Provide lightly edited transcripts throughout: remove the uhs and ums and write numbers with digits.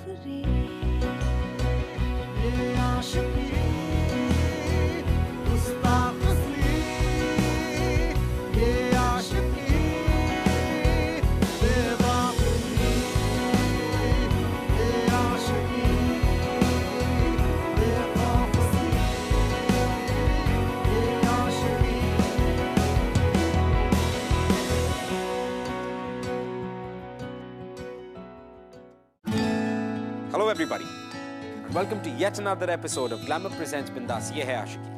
आखिरी ये आशिकी गुस्ताखी ये आशिकी बेवफाई ये आशिकी बेखौफी ये आशिकी। Hello everybody and welcome to yet another episode of Glamour Presents Bindas Ye Hai Aashiqui.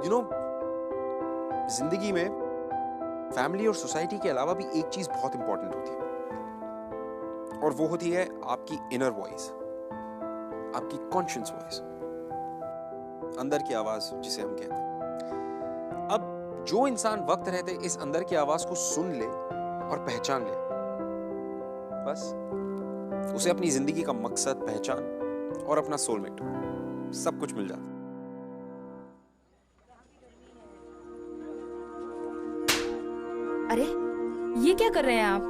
You know, जिंदगी में फैमिली और सोसाइटी के अलावा भी एक चीज बहुत इंपॉर्टेंट होती है और वो होती है आपकी इनर वॉइस, आपकी कॉन्शियस वॉइस, अंदर की आवाज जिसे हम कहते हैं। अब जो इंसान वक्त रहते इस अंदर की आवाज को सुन ले और पहचान ले, बस उसे अपनी जिंदगी का मकसद, पहचान और अपना सोलमेट सब कुछ मिल जाता। अरे ये क्या कर रहे हैं आप?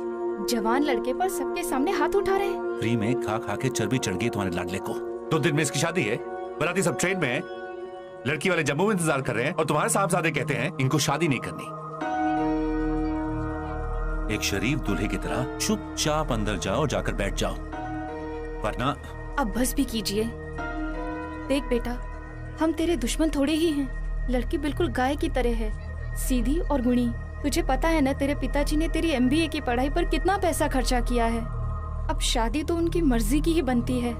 जवान लड़के पर सबके सामने हाथ उठा रहे हैं। फ्री में खा खा के चर्बी चढ़ गई तुम्हारे लाडले को। 2 दिन में इसकी शादी है, बराती सब ट्रेन में है, लड़की वाले जम्मू में इंतजार कर रहे हैं और तुम्हारे साहबजादे कहते हैं इनको शादी नहीं करनी। एक शरीफ दूल्हे की तरह चुपचाप अंदर जाओ, जाकर बैठ जाओ, वरना। अब बस भी कीजिए। देख बेटा, हम तेरे दुश्मन थोड़े ही हैं। लड़की बिल्कुल गाय की तरह है, सीधी और गुणी। तुझे पता है ना, तेरे पिताजी ने तेरी MBA की पढ़ाई पर कितना पैसा खर्चा किया है। अब शादी तो उनकी मर्जी की ही बनती है।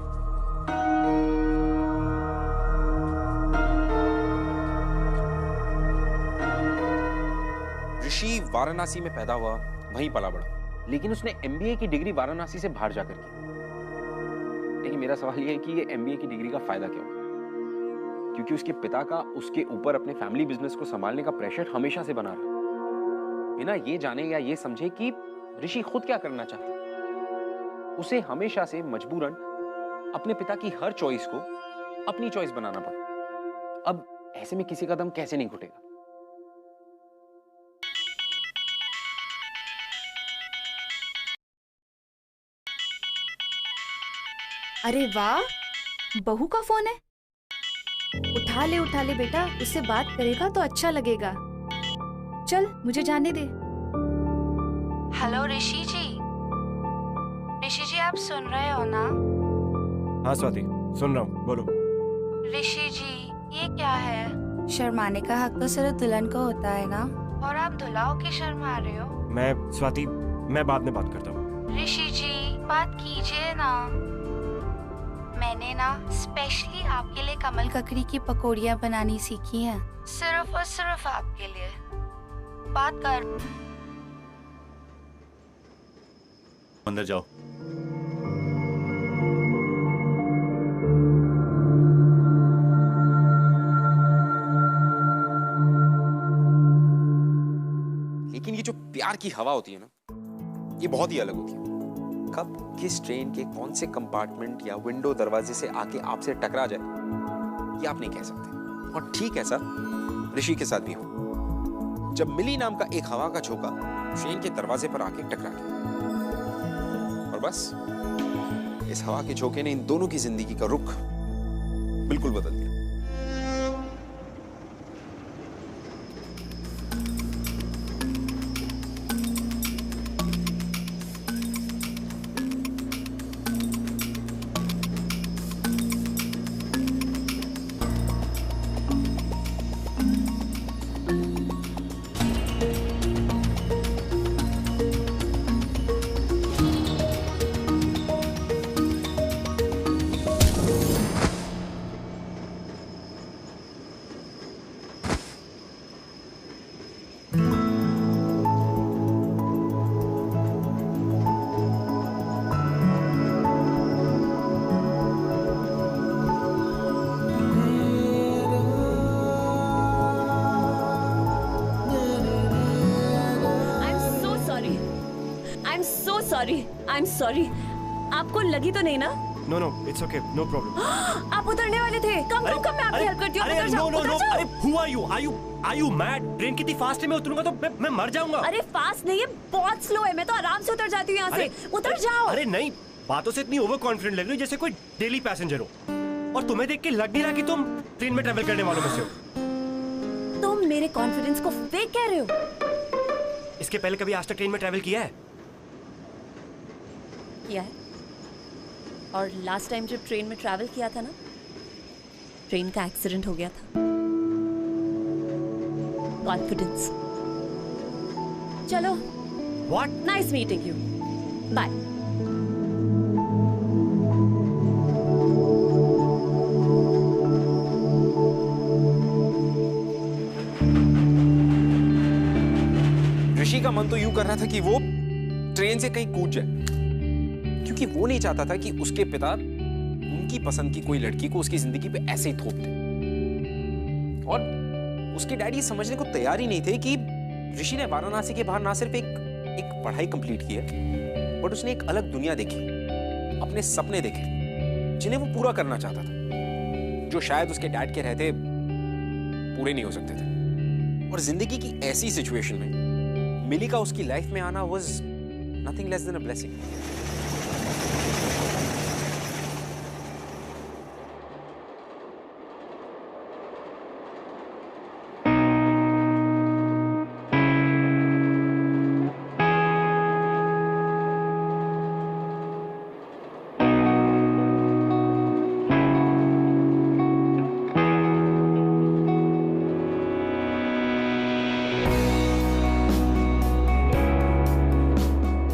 ऋषि वाराणसी में पैदा हुआ, वहीं पला बड़ा, लेकिन उसने MBA की डिग्री वाराणसी से बाहर जाकर की। लेकिन मेरा सवाल यह है कि ये MBA की डिग्री का फायदा क्या हुआ? क्योंकि उसके पिता का उसके ऊपर अपने फैमिली बिजनेस को संभालने का प्रेशर हमेशा से बना रहा, बिना ये जाने या ये समझे कि ऋषि खुद क्या करना चाहता। उसे हमेशा से मजबूरन अपने पिता की हर चॉइस को अपनी चॉइस बनाना पड़ा। अब ऐसे में किसी का दम कैसे नहीं घुटेगा? अरे वाह, बहू का फोन है। उठा ले बेटा, उससे बात करेगा तो अच्छा लगेगा। चल मुझे जाने दे। हेलो ऋषि जी। ऋषि जी आप सुन रहे हो ना? हाँ स्वाति, सुन रहा हूँ, बोलो। ऋषि जी ये क्या है? शर्माने का हक तो सिर्फ दुल्हन को होता है ना, और आप दुल्हा के शर्मा रहे हो। मैं बाद में बात करता हूँ। ऋषि जी बात कीजिए ना। मैंने ना स्पेशली आपके लिए कमल ककड़ी की पकौड़ियाँ बनानी सीखी हैं, सिर्फ और सिर्फ आपके लिए। बात कर। अंदर जाओ। लेकिन ये जो प्यार की हवा होती है ना, ये बहुत ही अलग होती है। कब किस ट्रेन के कौन से कंपार्टमेंट या विंडो दरवाजे से आके आपसे टकरा जाए, ये आप नहीं कह सकते। और ठीक ऐसा ऋषि के साथ भी हो। जब मिली नाम का एक हवा का झोंका ट्रेन के दरवाजे पर आके टकरा गया, और बस इस हवा के झोंके ने इन दोनों की जिंदगी का रुख बिल्कुल बदल दिया। सॉरी, आपको लगी तो नहीं ना no it's okay, no problem. आप उतरने वाले थे। कम मैं आपकी हेल्प करती हूँ। अरे उतर जाओ, नो उतर जाओ। अरे who are you mad? Train कितनी फास्ट है, मैं उतरूंगा तो मैं मर जाऊंगा। अरे फास्ट नहीं है, बहुत स्लो है। मैं तो आराम से उतर जाती हूँ यहाँ से। उतर जाओ। अरे नहीं, बातों से इतनी ओवर कॉन्फिडेंट लग रही हो जैसे कोई डेली पैसेंजर हो, और तुम्हें देख के लग नहीं रहा कि तुम ट्रेन में ट्रैवल करने वालों में से हो। तुम मेरे कॉन्फिडेंस को फेक कह रहे हो। इसके पहले कभी आज तक ट्रेन में ट्रैवल किया है? किया है। और लास्ट टाइम जब ट्रेन में ट्रैवल किया था ना, ट्रेन का एक्सीडेंट हो गया था। कॉन्फिडेंस। चलो, what? Nice meeting you, bye. Rishi का मन तो यूं कर रहा था कि वो ट्रेन से कहीं कूद जाए, क्योंकि वो नहीं चाहता था कि उसके पिता उनकी पसंद की कोई लड़की को उसकी जिंदगी पे ऐसे ही थोप दे। और उसके डैडी समझने को तैयार ही नहीं थे कि ऋषि ने वाराणसी के बाहर ना सिर्फ एक पढ़ाई कंप्लीट की है, बट उसने एक अलग दुनिया देखी, अपने सपने देखे जिन्हें वो पूरा करना चाहता था, जो शायद उसके डैड के रहते पूरे नहीं हो सकते थे। और जिंदगी की ऐसी सिचुएशन में मिली का उसकी लाइफ में आना was nothing less than a blessing.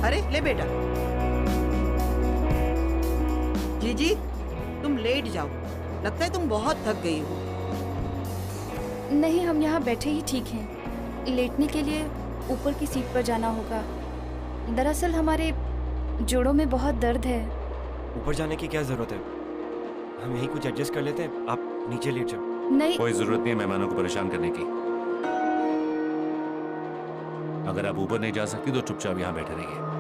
अरे ले बेटा। जीजी तुम लेट जाओ, लगता है तुम बहुत थक गई हो। नहीं, हम यहाँ बैठे ही ठीक हैं। लेटने के लिए ऊपर की सीट पर जाना होगा। दरअसल हमारे जोड़ों में बहुत दर्द है। ऊपर जाने की क्या जरूरत है? हम यहीं कुछ एडजस्ट कर लेते हैं, आप नीचे लेट जाओ। नहीं, कोई जरूरत नहीं है मेहमानों को परेशान करने की। अगर आप ऊपर नहीं जा सकती तो चुपचाप यहाँ बैठे रहिए।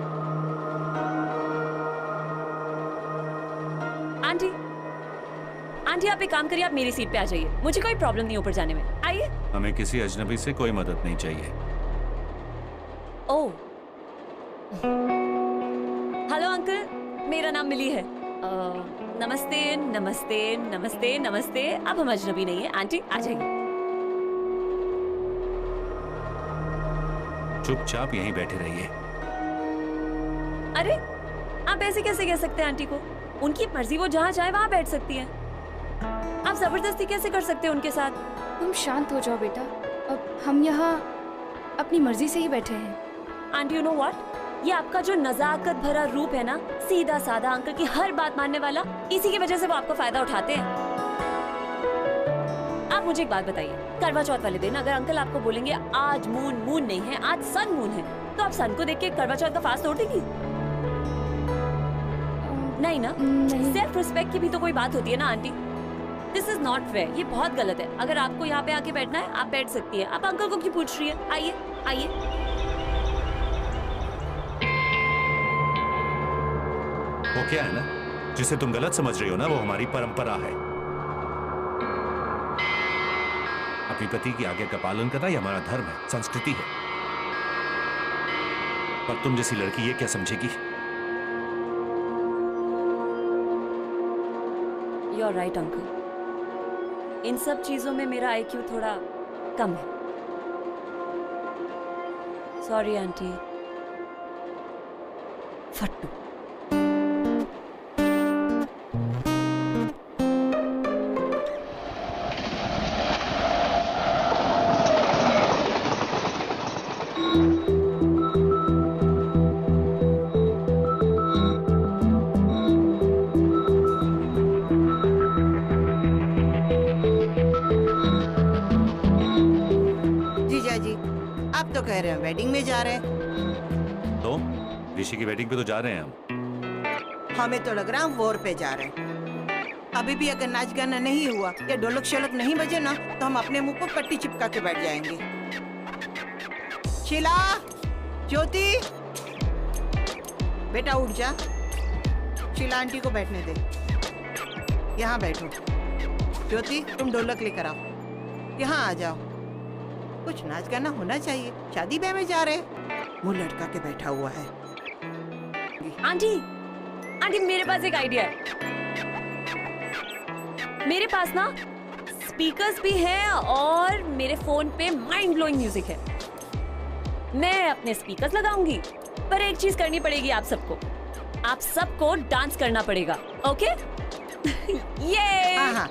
आंटी, आंटी आप एक काम करिए, आप मेरी सीट पे आ जाइए। मुझे कोई प्रॉब्लम नहीं ऊपर जाने में। आइए। हमें किसी अजनबी से कोई मदद नहीं चाहिए। ओह, हेलो अंकल, मेरा नाम मिली है। नमस्ते नमस्ते नमस्ते नमस्ते। अब हम अजनबी नहीं है। आंटी आ जाइए। चुपचाप यहीं बैठे रहिए। अरे आप ऐसे कैसे कह सकते हैं आंटी को? उनकी मर्जी, वो जहाँ चाहे वहाँ बैठ सकती है। आप जबरदस्ती कैसे कर सकते हैं उनके साथ? तुम शांत हो जाओ बेटा। अब हम यहाँ अपनी मर्जी से ही बैठे हैं। आंटी यू नो व्हाट, ये आपका जो नजाकत भरा रूप है ना, सीधा साधा अंकल की हर बात मानने वाला, इसी की वजह से वो आपका फायदा उठाते हैं। आप मुझे एक बात बताइए, करवा चौथ वाले दिन अगर अंकल आपको बोलेंगे आज मून नहीं है, आज सन मून है, तो आप सन को देख के करवा चौथ का फास्ट तोड़ देंगी? नहीं ना? नहीं। सेल्फ रिस्पेक्ट की भी तो कोई बात होती है ना aunty. This is not fair, ये बहुत गलत है। अगर आपको यहाँ पे आके बैठना है, आप बैठ सकती है। आप अंकल को क्यों पूछ रही है? आइए आइए। वो क्या है ना, जिसे तुम गलत समझ रही हो ना, वो हमारी परंपरा है। अपनी पति की आज्ञा का पालन करना ये हमारा धर्म है, संस्कृति है। पर तुम जैसी लड़की ये क्या समझेगी? यू आर राइट अंकल, इन सब चीजों में मेरा IQ थोड़ा कम है। Sorry aunty. फट्टू। जीजा जी आप तो कह रहे हैं वेडिंग में जा रहे हैं। तो ऋषि की वेडिंग पे तो जा रहे हैं हम। हमें तो लग रहा है हम वॉर पे जा रहे हैं। अभी भी अगर नाच गाना नहीं हुआ या ढोलक शोलक नहीं बजे ना, तो हम अपने मुंह पर पट्टी चिपका के बैठ जाएंगे। शीला, ज्योति, बेटा उठ जा। शीला आंटी को बैठने दे। यहाँ बैठो। ज्योति, तुम ढोलक लेकर आओ। यहाँ आ जाओ। कुछ नाच गाना होना चाहिए, शादी ब्याह में जा रहे। मुंह लटका के बैठा हुआ है। आंटी, आंटी मेरे पास एक आइडिया है। मेरे पास ना स्पीकर्स भी है और मेरे फोन पे माइंड ब्लोइंग म्यूजिक है। मैं अपने स्पीकर्स लगाऊंगी, पर एक चीज करनी पड़ेगी आप सबको। आप सबको डांस करना पड़ेगा, ओके? ये हाँ।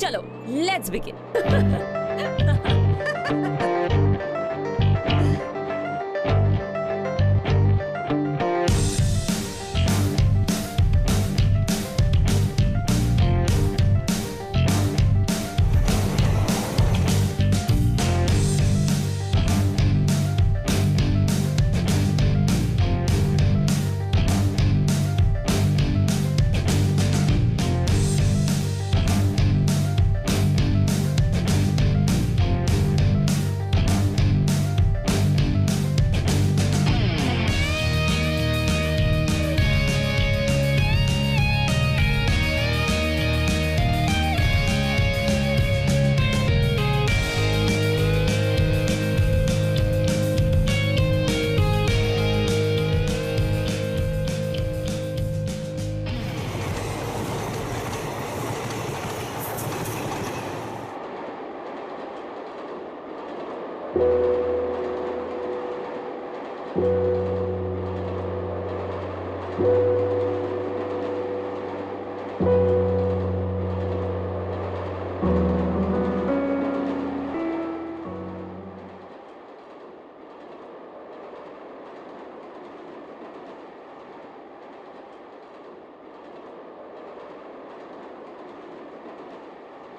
चलो let's begin.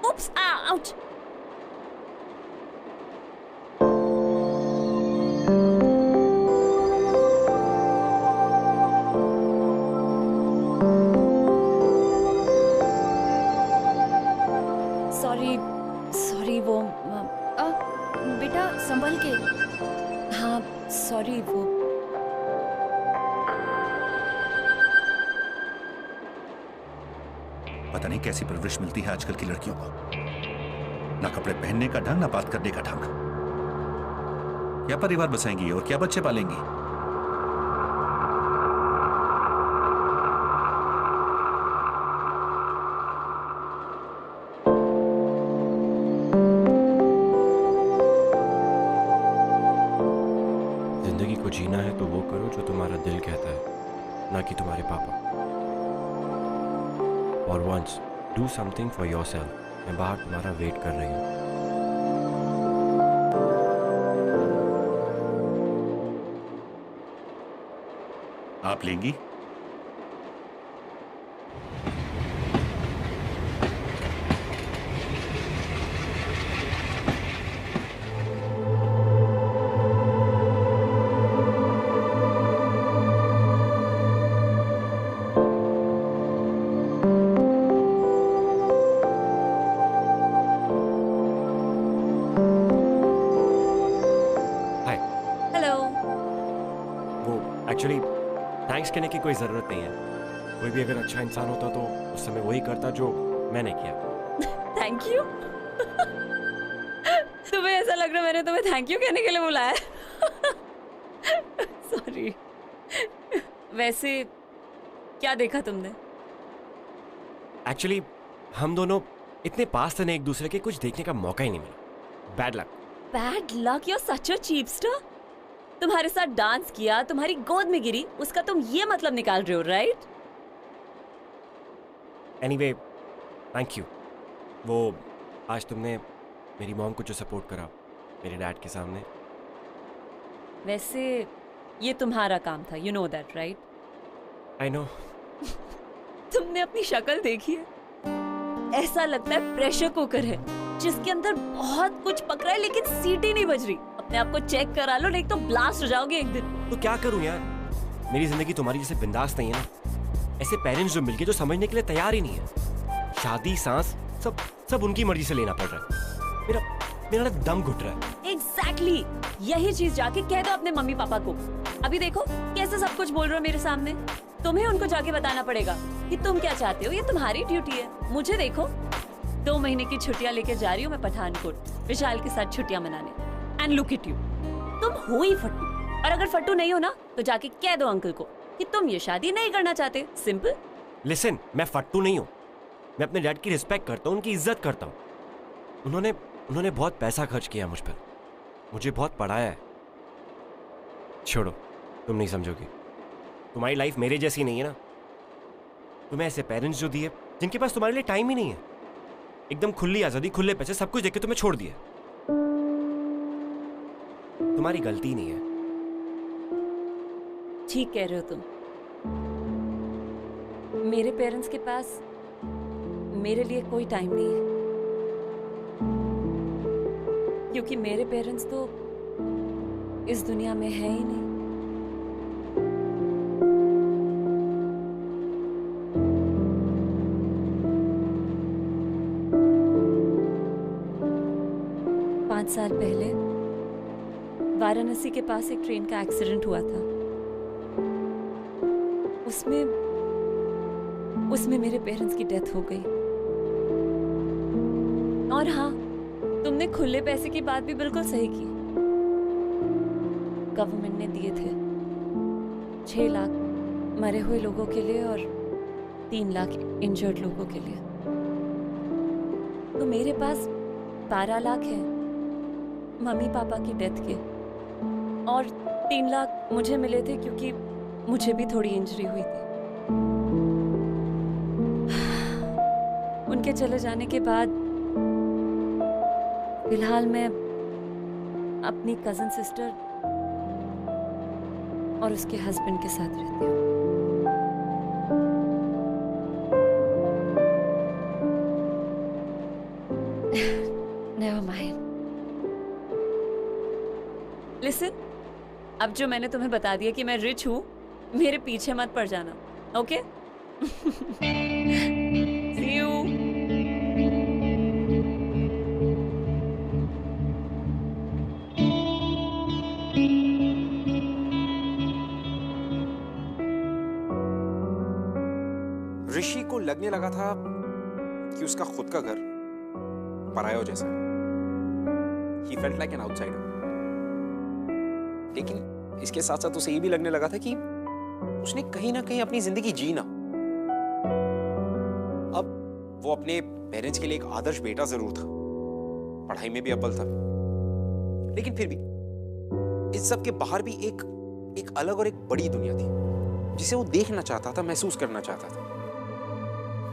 Oops, ouch. Sorry वो बेटा संभल के। हाँ सॉरी वो पता नहीं कैसी परवरिश मिलती है आजकल की लड़कियों को। ना कपड़े पहनने का ढंग, ना बात करने का ढंग। क्या परिवार बसाएंगी और क्या बच्चे पालेंगी। जिंदगी को जीना है तो वो करो जो तुम्हारा दिल कहता है, ना कि तुम्हारे पापा। और once do something for yourself. मैं बाहर तुम्हारा वेट कर रही हूँ। आप लेंगी? एक्चुअली थैंक्स कहने की कोई ज़रूरत नहीं है। कोई भी अगर अच्छा इंसान होता तो उस समय वही करता जो मैंने किया। Thank you. तुम्हें ऐसा लग रहा है मैंने तुम्हें थैंक यू कहने के लिए बुलाया। सॉरी। वैसे क्या देखा तुमने? एक्चुअली हम दोनों इतने पास थे ना एक दूसरे के, कुछ देखने का मौका ही नहीं मिला। Bad luck. Bad luck? You are such a cheapster. तुम्हारे साथ डांस किया, तुम्हारी गोद में गिरी, उसका तुम ये मतलब निकाल रहे हो, राइट? Anyway thank you. वो आज तुमने मेरी मॉम को जो सपोर्ट करा मेरे डैड के सामने। वैसे ये तुम्हारा काम था, you know that, right? I know. तुमने अपनी शक्ल देखी है? ऐसा लगता है प्रेशर कुकर है जिसके अंदर बहुत कुछ पक रहा है लेकिन सीटी नहीं बज रही। अपने आप को चेक करा लो, नहीं तो ब्लास्ट हो जाओगे एक दिन। तो क्या करूं यार, मेरी जिंदगी तुम्हारी जैसे बिंदास नहीं है ना। ऐसे पेरेंट्स जो मिलके जो समझने के लिए तैयार ही नहीं है। शादी, सांस, सब उनकी मर्जी से लेना पड़ रहा है। मेरा दम घुट रहा है। एग्जैक्टली यही चीज जाके कह दो अपने मम्मी पापा को। अभी देखो कैसे सब कुछ बोल रहे हो मेरे सामने। तुम्हें उनको जाके बताना पड़ेगा कि तुम क्या चाहते हो। ये तुम्हारी ड्यूटी है। मुझे देखो, 2 महीने की छुट्टियां लेके जा रही हूँ मैं पठानकोट विशाल के साथ छुट्टियां मनाने। एंड लुक एट यू, तुम हो ही फट्टू। और अगर फट्टू नहीं हो ना तो जाके कह दो अंकल को कि तुम ये शादी नहीं करना चाहते। सिंपल। लिसन, मैं फट्टू नहीं हूँ। मैं अपने डैड की रिस्पेक्ट करता हूँ, उनकी इज्जत करता हूँ। उन्होंने बहुत पैसा खर्च किया मुझ पर, मुझे बहुत पढ़ाया है। छोड़ो, तुम नहीं समझोगी। तुम्हारी लाइफ मेरे जैसी नहीं है ना। तुम्हें ऐसे पेरेंट्स जो दिए जिनके पास तुम्हारे लिए टाइम ही नहीं है। एकदम खुली आजादी, खुले पैसे, सब कुछ देके तुम्हें छोड़ दिया। तुम्हारी गलती नहीं है। ठीक कह रहे हो तुम। मेरे पेरेंट्स के पास मेरे लिए कोई टाइम नहीं है, क्योंकि मेरे पेरेंट्स तो इस दुनिया में है ही नहीं। पाँच साल पहले वाराणसी के पास एक ट्रेन का एक्सीडेंट हुआ था। उसमें मेरे पेरेंट्स की डेथ हो गई। और हाँ, तुमने खुले पैसे की बात भी बिल्कुल सही की। गवर्नमेंट ने दिए थे 6 लाख मरे हुए लोगों के लिए और 3 लाख इंजर्ड लोगों के लिए। तो मेरे पास 12 लाख है मम्मी पापा की डेथ के, और 3 लाख मुझे मिले थे क्योंकि मुझे भी थोड़ी इंजरी हुई थी। उनके चले जाने के बाद फिलहाल मैं अपनी कजन सिस्टर और उसके हस्बैंड के साथ रहती हूँ। Never mind. Listen, अब जो मैंने तुम्हें बता दिया कि मैं रिच हूँ, मेरे पीछे मत पड़ जाना, ओके? See you. ऋषि को लगने लगा था कि उसका खुद का घर पराया जैसा है। He felt like an outsider. लेकिन इसके साथ साथ उसे ये भी लगने लगा था कि उसने कहीं ना कहीं अपनी जिंदगी जी ना। अब वो अपने पेरेंट्स के लिए एक आदर्श बेटा जरूर था, पढ़ाई में भी अव्वल था, लेकिन फिर भी इस सब के बाहर भी एक अलग और एक बड़ी दुनिया थी जिसे वो देखना चाहता था, महसूस करना चाहता था।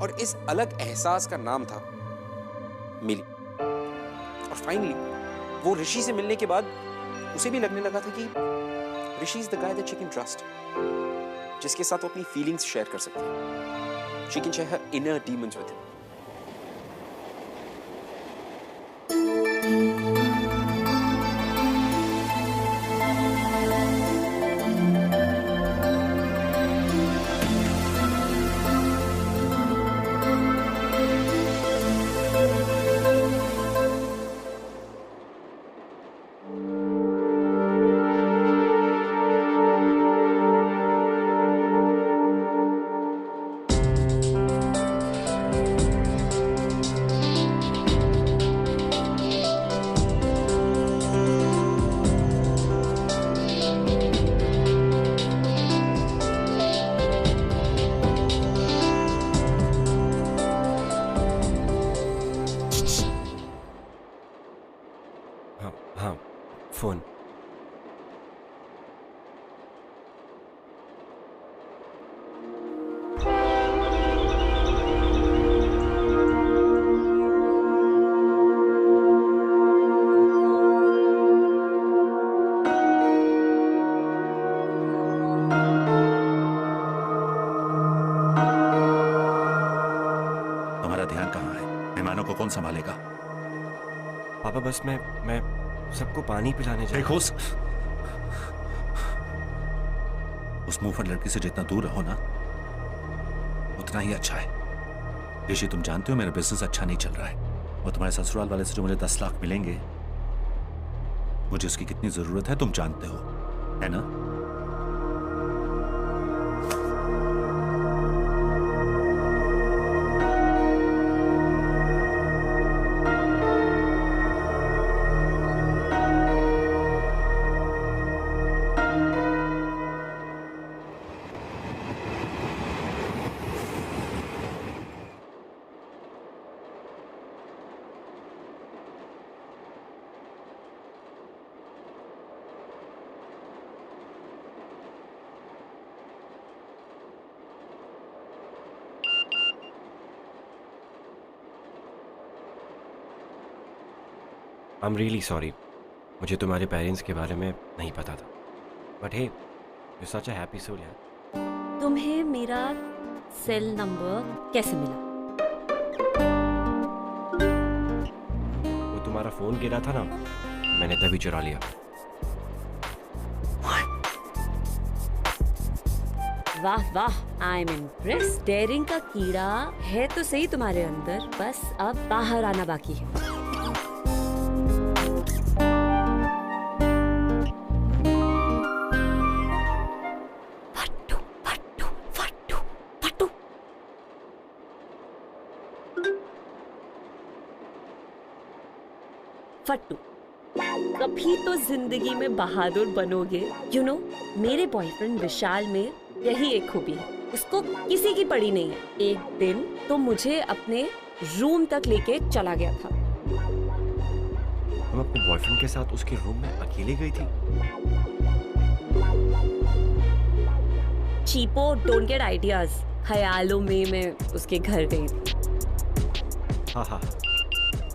और इस अलग एहसास का नाम था मिली। और फाइनली वो ऋषि से मिलने के बाद उसे भी लगने लगा था कि Rishi is the guy that she can trust, जिसके साथ वो अपनी फीलिंग्स शेयर कर सकती है। She can share her inner demons with him. हाँ, फोन। तुम्हारा ध्यान कहाँ है? मेहमानों को कौन संभालेगा? पापा, बस मैं सबको पानी पिलाने जा देखो, उस मुंहफट लड़की से जितना दूर रहो ना, उतना ही अच्छा है। ऋषि, तुम जानते हो मेरा बिजनेस अच्छा नहीं चल रहा है, और तुम्हारे ससुराल वाले से जो मुझे 10 लाख मिलेंगे, मुझे उसकी कितनी जरूरत है तुम जानते हो, है ना? I'm really sorry. मुझे तुम्हारे पेरेंट्स के बारे में नहीं पता था. But hey, you're such a happy soul यार. तुम्हें मेरा सेल नंबर कैसे मिला? वो तुम्हारा फोन गिरा था ना, मैंने तभी चुरा लिया. वाह वाह, आई एम इम्प्रेस. डेयरिंग का कीड़ा है तो सही तुम्हारे अंदर, बस अब बाहर आना बाकी है. फट्टू फट्टू फट्टू फट्टू. फट्टू, कभी तो जिंदगी में बहादुर बनोगे. यू नो, मेरे बॉयफ्रेंड विशाल में यही एक खूबी है, उसको किसी की पड़ी नहीं है. एक दिन तो मुझे अपने रूम तक लेके चला गया था. तुम अपने बॉयफ्रेंड के साथ उसके रूम में अकेले गई थी? चीपो, डोंट गेट आइडियाज. ख्यालों में मैं उसके घर गई थी. हाँ हाँ,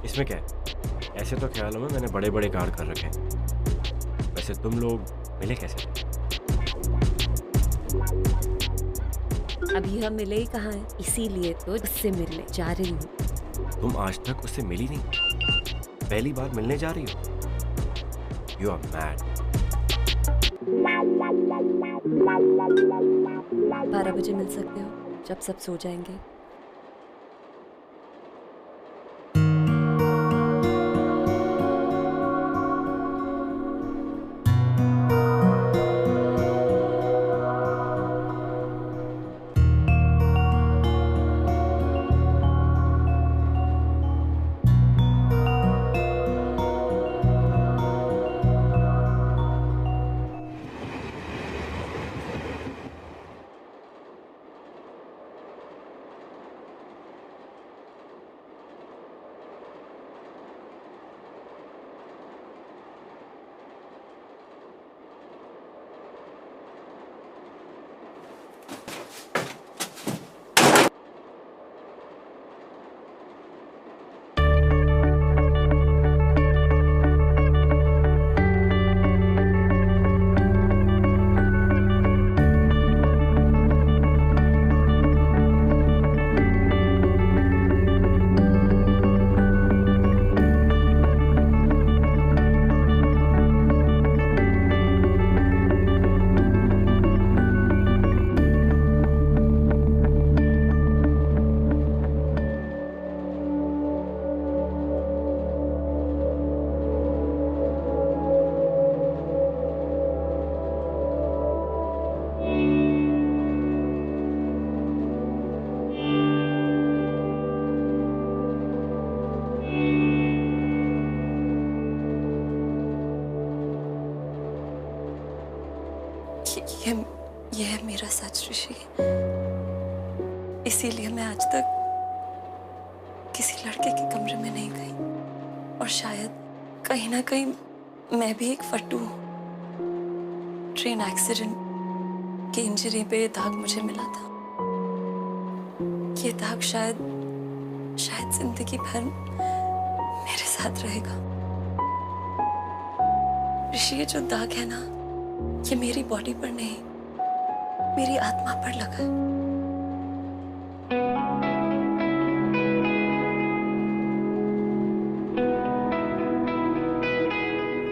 इसमें क्या है? ऐसे तो ख्यालों में मैंने बड़े बड़े कांड कर रखे हैं. वैसे तुम लोग मिले कैसे थे? अभी हम मिले ही कहाँ हैं, इसीलिए तो उससे मिलने जा रही हूँ. तुम आज तक उससे मिली नहीं, पहली बार मिलने जा रही हो? You are mad. 12 बजे मिल सकते हो, जब सब सो जाएंगे. ये है मेरा सच ऋषि. इसीलिए मैं आज तक किसी लड़के के कमरे में नहीं गई, और शायद कहीं ना कहीं मैं भी एक फट्टू हूँ. ट्रेन एक्सीडेंट की इंजरी पे ये दाग मुझे मिला था. ये दाग शायद जिंदगी भर मेरे साथ रहेगा. ऋषि, ये जो दाग है ना, ये मेरी बॉडी पर नहीं, मेरी आत्मा पर लगा है.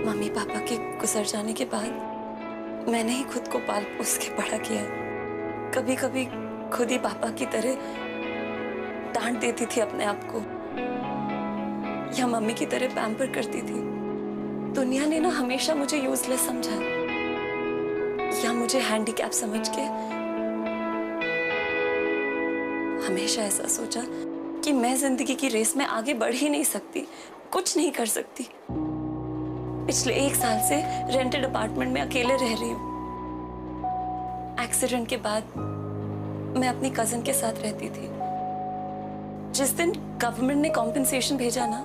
मम्मी पापा के गुजर जाने के बाद मैंने ही खुद को पाल पोस के बड़ा किया है. कभी कभी खुद ही पापा की तरह डांट देती थी अपने आप को, या मम्मी की तरह पैम्पर करती थी. दुनिया ने ना हमेशा मुझे यूजलेस समझा, या मुझे हैंडीकैप समझ के हमेशा ऐसा सोचा कि मैं जिंदगी की रेस में आगे बढ़ ही नहीं सकती, कुछ नहीं कर सकती. पिछले 1 साल से रेंटेड अपार्टमेंट में अकेले रह रही हूँ. एक्सीडेंट के बाद मैं अपनी कजिन के साथ रहती थी. जिस दिन गवर्नमेंट ने कॉम्पेंसेशन भेजा ना,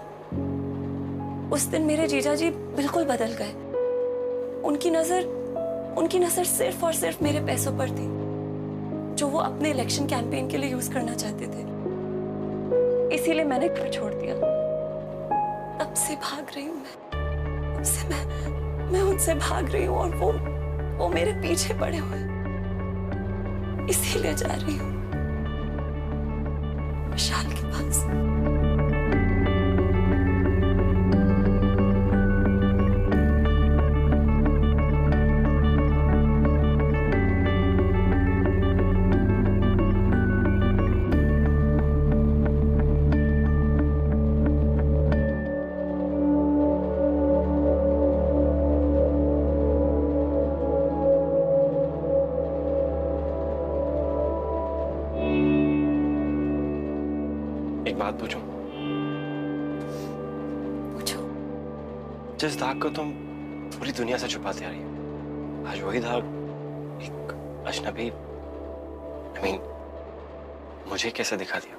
उस दिन मेरे जीजा जी बिल्कुल बदल गए. उनकी नजर सिर्फ और सिर्फ मेरे पैसों पर थी, जो वो अपने इलेक्शन कैंपेन के लिए यूज करना चाहते थे. इसीलिए मैंने घर छोड़ दिया. तब से भाग रही हूं मैं. तब से मैं उनसे भाग रही हूँ और वो मेरे पीछे पड़े हुए हैं। इसीलिए जा रही हूँ विशाल के पास। एक बात पूछूं? पूछो। जिस दाग को तुम पूरी दुनिया से छुपाते आ रही हो, आज वही दाग एक अजनबी मुझे कैसे दिखा दिया?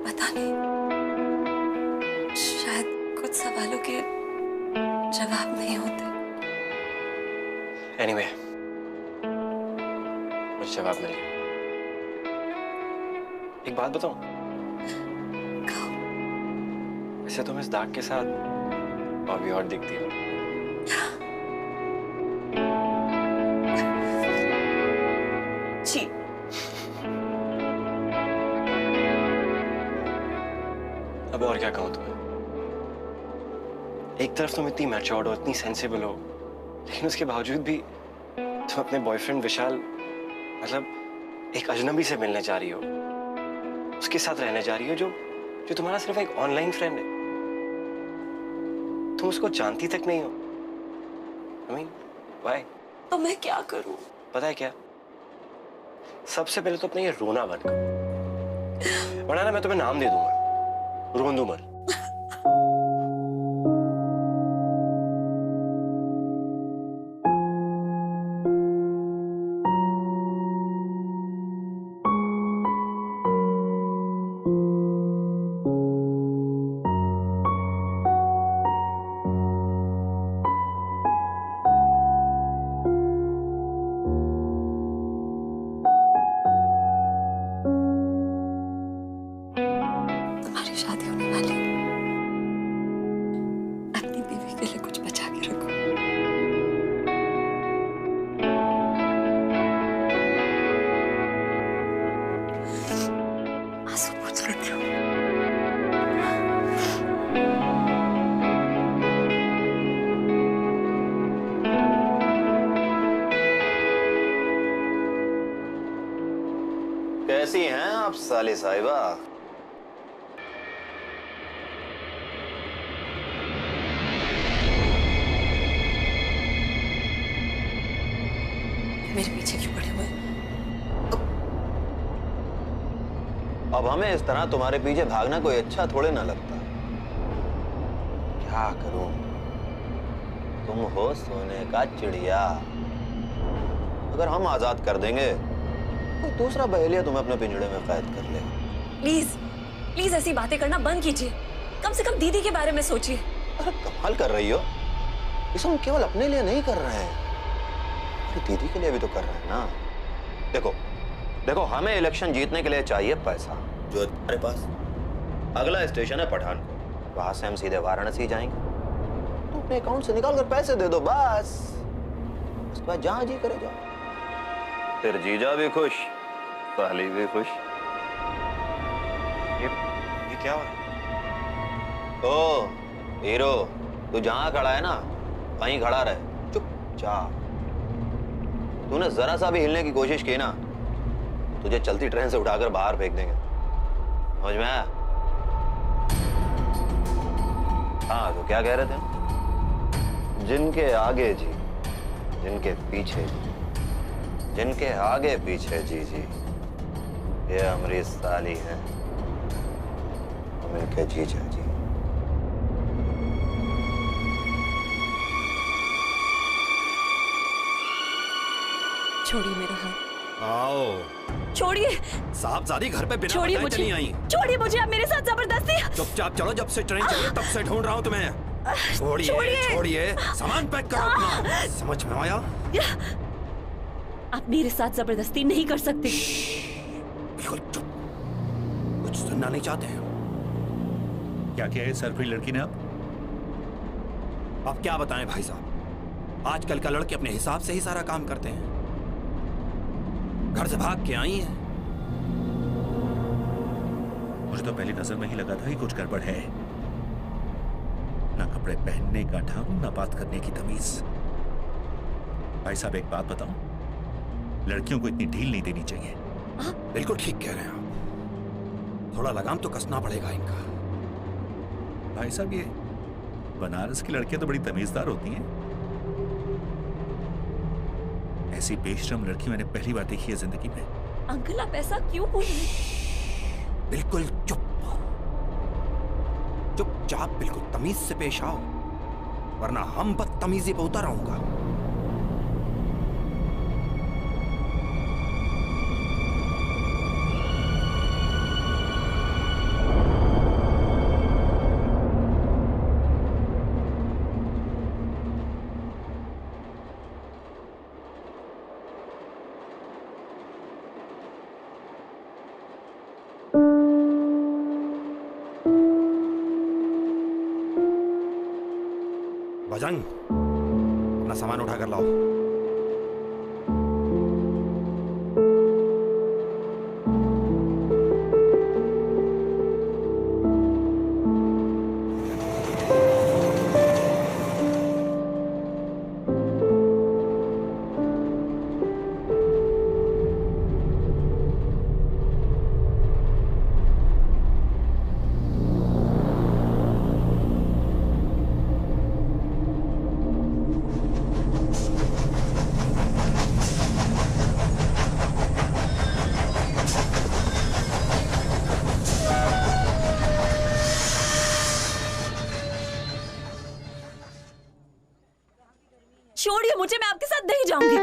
पता नहीं, शायद कुछ सवालों के जवाब नहीं होते। एनीवे, मुझे जवाब मिल गया। एक बात बताऊं? वैसे तुम इस दाग के साथ और भी और दिखती हो। जी। अब और क्या कहूं तुम्हें? एक तरफ तुम इतनी मैच्योर्ड हो, इतनी सेंसिबल हो, लेकिन उसके बावजूद भी तुम अपने बॉयफ्रेंड विशाल मतलब एक अजनबी से मिलने जा रही हो, उसके साथ रहने जा रही हो जो तुम्हारा सिर्फ एक ऑनलाइन फ्रेंड है। तुम उसको जानती तक नहीं हो। व्हाई? तो मैं क्या करूं? पता है क्या, सबसे पहले तो अपना ये रोना बंद करो, वरना ना मैं तुम्हें नाम दे दूंगा, रोंदू मर। कैसी हैं आप साली साहिबा? मेरे पीछे क्यों पड़े हुए? अब हमें इस तरह तुम्हारे पीछे भागना कोई अच्छा थोड़े ना लगता। क्या करूं? तुम हो सोने का चिड़िया। अगर हम आजाद कर देंगे कोई दूसरा बहेलिया तुम्हें अपने पिंजड़े में कैद कर ले। प्लीज प्लीज ऐसी बातें करना बंद कीजिए। कम से कम दीदी के बारे में सोचिए। अरे कमाल कर रही हो, इसे हम केवल अपने लिए नहीं कर रहे हैं, अरे दीदी के लिए भी तो कर रहे हैं ना। देखो देखो, हमें इलेक्शन जीतने के लिए चाहिए पैसा, जो हमारे पास। अगला स्टेशन है पठानकोट, वहां से हम सीधे वाराणसी जाएंगे। तो अपने अकाउंट से निकाल कर पैसे दे दो बस। उसके बाद जहां जी करे जाओ। फिर जीजा भी खुश, साली भी खुश। ये क्या हो रहा है? ओ हीरो, तू जहां खड़ा है ना वहीं खड़ा रहे, चुपचाप। तूने जरा सा भी हिलने की कोशिश की ना, तुझे चलती ट्रेन से उठाकर बाहर फेंक देंगे, समझ में आया? हाँ, तो क्या कह रहे थे? जिनके आगे जी, जिनके पीछे जी, जिनके आगे पीछे जी जी, ये हमारी साली है, हम इनके जीजा जी। छोड़िए मेरा हाथ। आओ। छोड़िए। साहबजादी घर पे बिना छोड़िए बताए मुझे। चली आई। छोड़िए मुझे, आप मेरे साथ जबरदस्ती। चुपचाप चलो, जब से ट्रेन चली तब से ढूंढ रहा हूँ तुम्हें। छोड़िए छोड़िए, सामान पैक करो अपना। समझ में आया? आप मेरे साथ जबरदस्ती नहीं कर सकते। बिल्कुल चुप, कुछ सुनना नहीं चाहते हैं। क्या किया है सरप्री लड़की ने? अब क्या बताएं भाई साहब, आजकल का लड़के अपने हिसाब से ही सारा काम करते हैं। घर से भाग के आई हैं। मुझे तो पहली नजर में ही लगा था कि कुछ गड़बड़ है। ना कपड़े पहनने का ढंग, ना बात करने की तमीज। भाई साहब एक बात बताऊं, लड़कियों को इतनी ढील नहीं देनी चाहिए। बिल्कुल ठीक कह रहे हैं आप, थोड़ा लगाम तो कसना पड़ेगा इनका। भाई साहब ये बनारस की लड़कियां तो बड़ी तमीजदार होती हैं। ऐसी बेशरम लड़की मैंने पहली बार देखी है जिंदगी में। अंकल आप ऐसा क्यों बोल रहे हैं? बिल्कुल चुप, चुपचाप बिल्कुल तमीज से पेश आओ, वरना हम बदतमीजी पे उतर आऊंगा। बजंग, अपना सामान उठाकर लाओ। छोड़िए मुझे, मैं आपके साथ नहीं जाऊंगी।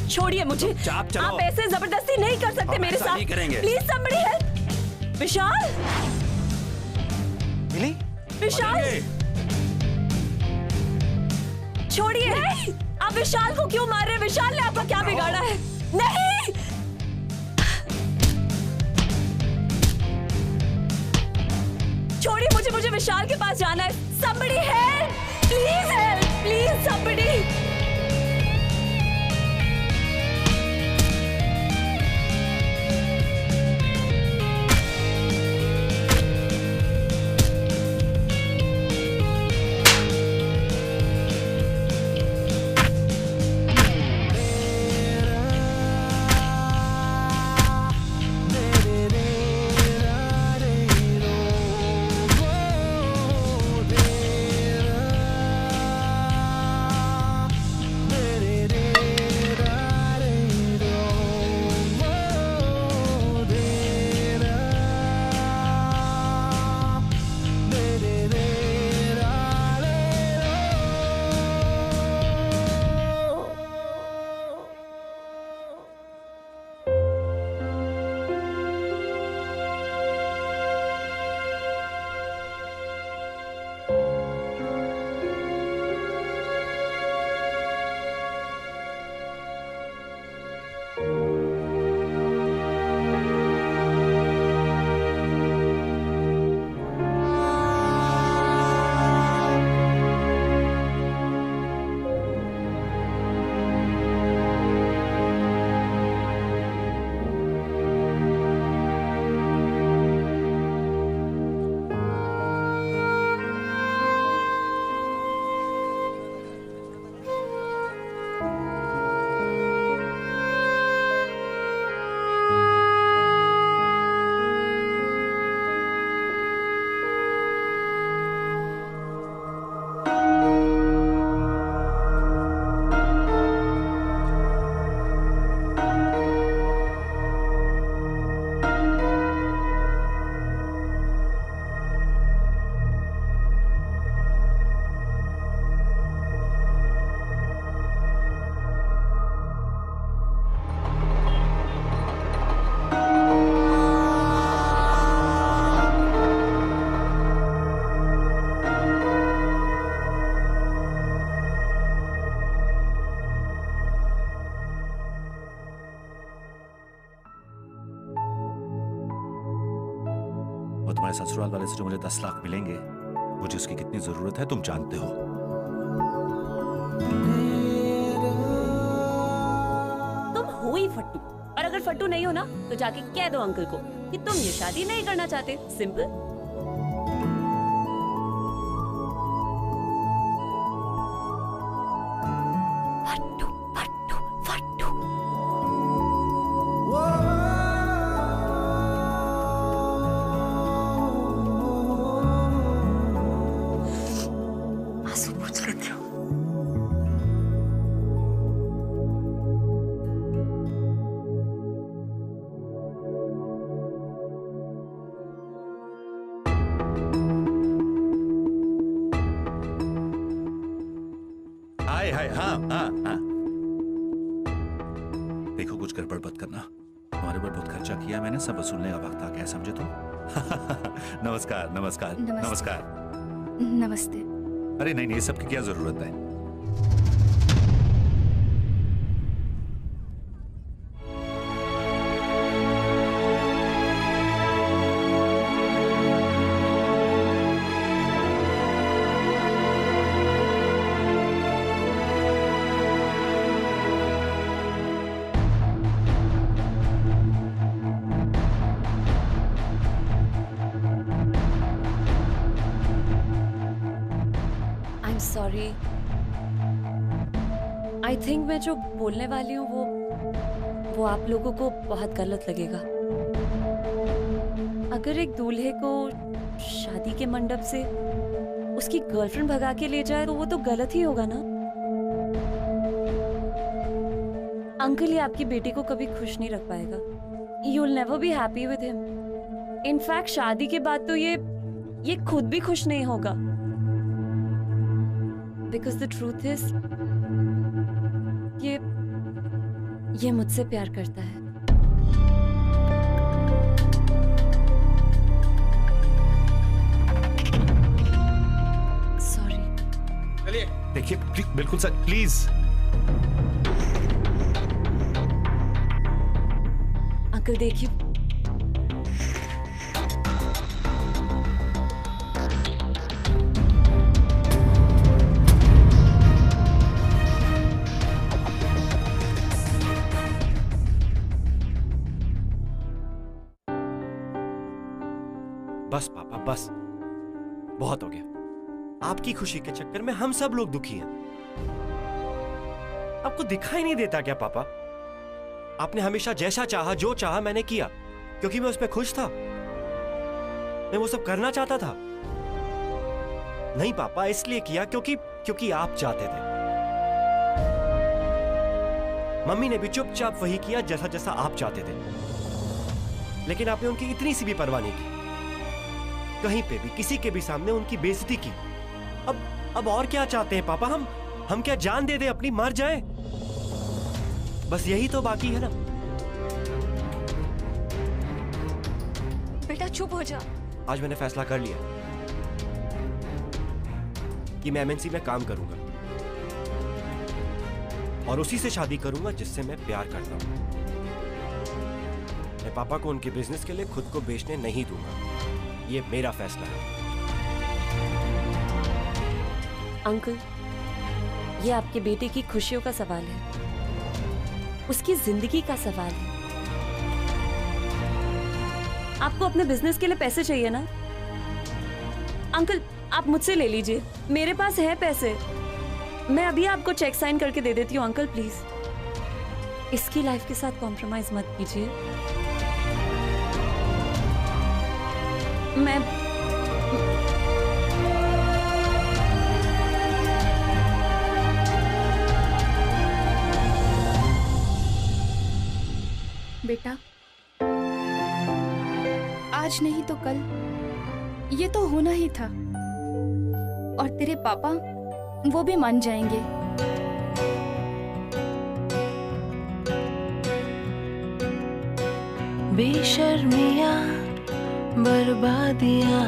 छोड़िए मुझे, आप ऐसे जबरदस्ती नहीं कर सकते मेरे साथ। Please somebody help। विशाल, मिली? विशाल छोड़िए। नहीं, आप विशाल को क्यों मार रहे हैं? विशाल ने आपका क्या बिगाड़ा है? नहीं, छोड़िए मुझे, मुझे विशाल के पास जाना है। somebody help, please somebody। तुम्हारे ससुराल वाले से जो मुझे 10 लाख मिलेंगे, मुझे उसकी कितनी जरूरत है तुम जानते हो। तुम हो ही फट्टू, और अगर फट्टू नहीं हो ना तो जाके कह दो अंकल को कि तुम ये शादी नहीं करना चाहते। सिंपल। फट्टू फट्टू फट्टू। आंसू पूछ लेती हूँ। हाय हाय, हाँ हाँ हाँ। देखो कुछ गड़बड़ मत करना, तुम्हारे ऊपर बहुत खर्चा किया मैंने, सब वसूलने का वक्त आ गया, समझे तुम? नमस्कार नमस्कार नमस्ते। नमस्कार। नमस्ते। अरे नहीं नहीं, ये सब की क्या जरूरत है? I am sorry. I think मैं जो बोलने वाली हूँ वो आप लोगों को बहुत गलत लगेगा। अगर एक दूल्हे को शादी के मंडप से उसकी गर्लफ्रेंड भगा के ले जाए तो वो तो गलत ही होगा ना। अंकल ये आपकी बेटी को कभी खुश नहीं रख पाएगा। You will never be happy with him. In fact शादी के बाद तो ये खुद भी खुश नहीं होगा। Because the truth is, ये मुझसे प्यार करता है। Sorry। चलिए। देखिए बिल्कुल सच, प्लीज। अंकल देखिए, बस पापा बस, बहुत हो गया। आपकी खुशी के चक्कर में हम सब लोग दुखी हैं। आपको दिखाई नहीं देता क्या पापा? आपने हमेशा जैसा चाहा, जो चाहा मैंने किया, क्योंकि मैं उसमें खुश था। मैं वो सब करना चाहता था। नहीं पापा, इसलिए किया क्योंकि आप चाहते थे। मम्मी ने भी चुपचाप वही किया जैसा जैसा आप चाहते थे, लेकिन आपने उनकी इतनी सी भी परवाह नहीं की। कहीं पे भी किसी के भी सामने उनकी बेइज्जती की। अब और क्या चाहते हैं पापा? हम क्या जान दे दे, अपनी मर जाए? बस यही तो बाकी है ना। बेटा चुप हो जा। आज मैंने फैसला कर लिया कि मैं एमएनसी में काम करूंगा और उसी से शादी करूंगा जिससे मैं प्यार करता हूं। मैं पापा को उनके बिजनेस के लिए खुद को बेचने नहीं दूंगा। ये मेरा फैसला है। अंकल ये आपके बेटे की खुशियों का सवाल है, उसकी जिंदगी का सवाल है। आपको अपने बिजनेस के लिए पैसे चाहिए ना अंकल, आप मुझसे ले लीजिए, मेरे पास है पैसे। मैं अभी आपको चेक साइन करके दे देती हूँ। अंकल प्लीज इसकी लाइफ के साथ कॉम्प्रोमाइज मत कीजिए। मैं बेटा आज नहीं तो कल ये तो होना ही था, और तेरे पापा वो भी मान जाएंगे। बेशर्मियां बर्बादियां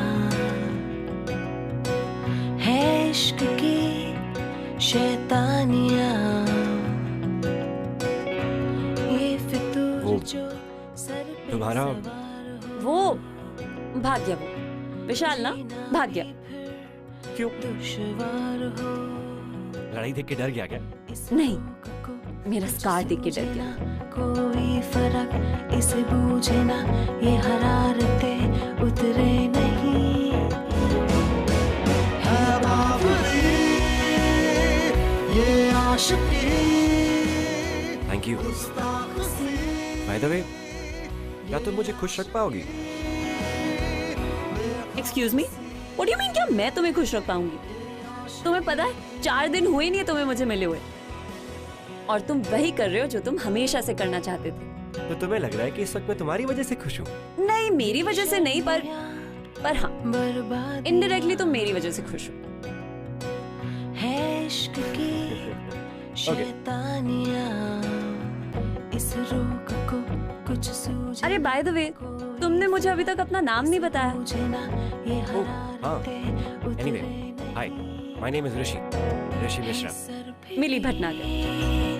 है इश्क की शैतानियां, ये फितूर जो सर पे तुम्हारा वो भाग गया। वो विशाल ना भाग गया। क्यों? लड़ाई देख के डर गया क्या? नहीं, मेरा स्कार देख के डर गया। कोई फर्क इसे बूझे ना, ये हरारतें उतरे नहीं। है बावरी ये आशिकी, thank you. By the way, क्या तुम मुझे खुश रख पाओगी? Excuse me, what do you mean? क्या मैं तुम्हें खुश रख पाऊंगी? तुम्हें पता है 4 दिन हुए नहीं है तुम्हें मुझे मिले हुए, और तुम वही कर रहे हो जो तुम हमेशा से करना चाहते थे। तो तुम्हें लग रहा है कि इस वक्त मैं तुम्हारी वजह से खुश हूँ? नहीं, मेरी वजह से नहीं, पर हाँ, इनडायरेक्टली तुम मेरी वजह से खुश हो। है इश्क की शैतानियां, इस रोक को कुछ सूझ। अरे बाय द वे, तुमने मुझे अभी तक अपना नाम नहीं बताया। Anyway, hi, my name is Rishi Mishra. Mili Bhatnagar.